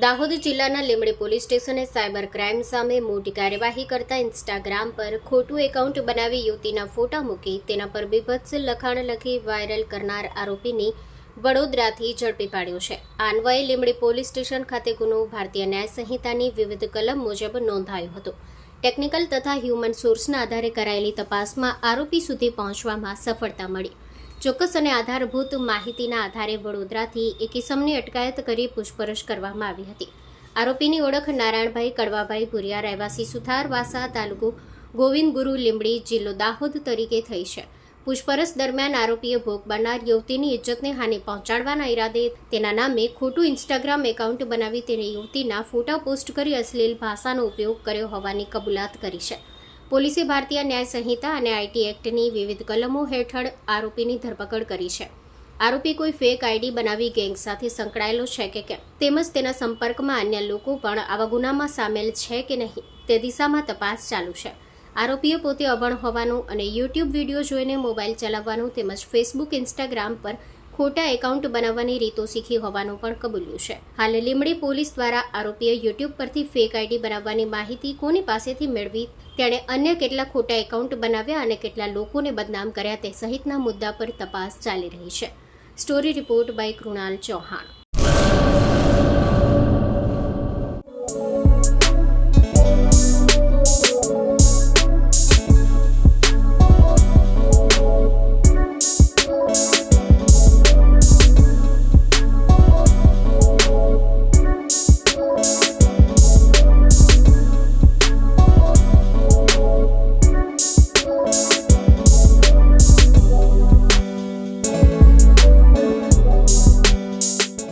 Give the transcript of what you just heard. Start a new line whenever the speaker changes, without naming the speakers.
દાહોદ જિલ્લાના લીંબડી પોલીસ સ્ટેશને cyber crime સામે મોટી કાર્યવાહી કરતા ઇન્સ્ટાગ્રામ પર ખોટું એકાઉન્ટ બનાવી યુવતીના ફોટા મૂકી તેના પર બીભત્સ લખાણ લખી વાયરલ કરનાર આરોપીની વડોદરાથી ઝડપી પાડ્યો છે. આ અન્વયે લીંબડી પોલીસ સ્ટેશન ખાતે ગુનો ભારતીય ન્યાય સંહિતાની વિવિધ કલમ મુજબ નોંધાયો હતો. ટેકનિકલ તથા હ્યુમન સોર્સના આધારે કરાયેલી તપાસમાં આરોપી સુધી પહોંચવામાં સફળતા મળી. ચોક્કસ અને આધારભૂત માહિતીના આધારે વડોદરાથી એક ઇસમની અટકાયત કરી પૂછપરછ કરવામાં આવી હતી. આરોપીની ઓળખ નારાયણભાઈ કડવાભાઈ ભુરિયા રહેવાસી સુથારવાસા તાલુકો ગોવિંદગુરુ લીંબડી જિલ્લો દાહોદ તરીકે થઈ છે. પૂછપરછ દરમિયાન આરોપીએ ભોગ બનનાર યુવતીની ઇજ્જતને હાનિ પહોંચાડવાના ઈરાદે તેના નામે ખોટું ઇન્સ્ટાગ્રામ એકાઉન્ટ બનાવી તેને યુવતીના ફોટા પોસ્ટ કરી અશ્લીલ ભાષાનો ઉપયોગ કર્યો હોવાની કબૂલાત કરી છે. પોલીસે ભારતીય ન્યાય સંહિતા અને આઈટી એક્ટની વિવિધ કલમો હેઠળ આરોપીની ધરપકડ કરી છે. આરોપી કોઈ ફેક આઈડી બનાવી ગેંગ સાથે સંકળાયેલો છે કે કેમ તેમજ તેના સંપર્કમાં અન્ય લોકો પણ આવા ગુનામાં સામેલ છે કે નહીં તે દિશામાં તપાસ ચાલુ છે. આરોપીએ પોતે અભણ હોવાનું અને યુટ્યુબ વિડીયો જોઈને મોબાઈલ ચલાવવાનું તેમજ ફેસબુક ઇન્સ્ટાગ્રામ પર ખોટા એકાઉન્ટ બનાવવાની રીતો શીખી હોવાનું પણ કબૂલ્યું છે. હાલ લીંબડી પોલીસ દ્વારા આરોપીએ યુટ્યુબ પરથી ફેક આઈડી બનાવવાની માહિતી કોની પાસેથી મેળવી, તેણે અન્ય કેટલા ખોટા એકાઉન્ટ બનાવ્યા અને કેટલા લોકોને બદનામ કર્યા તે સહિતના મુદ્દા પર તપાસ ચાલી રહી છે. Story report by Krunal Chauhan.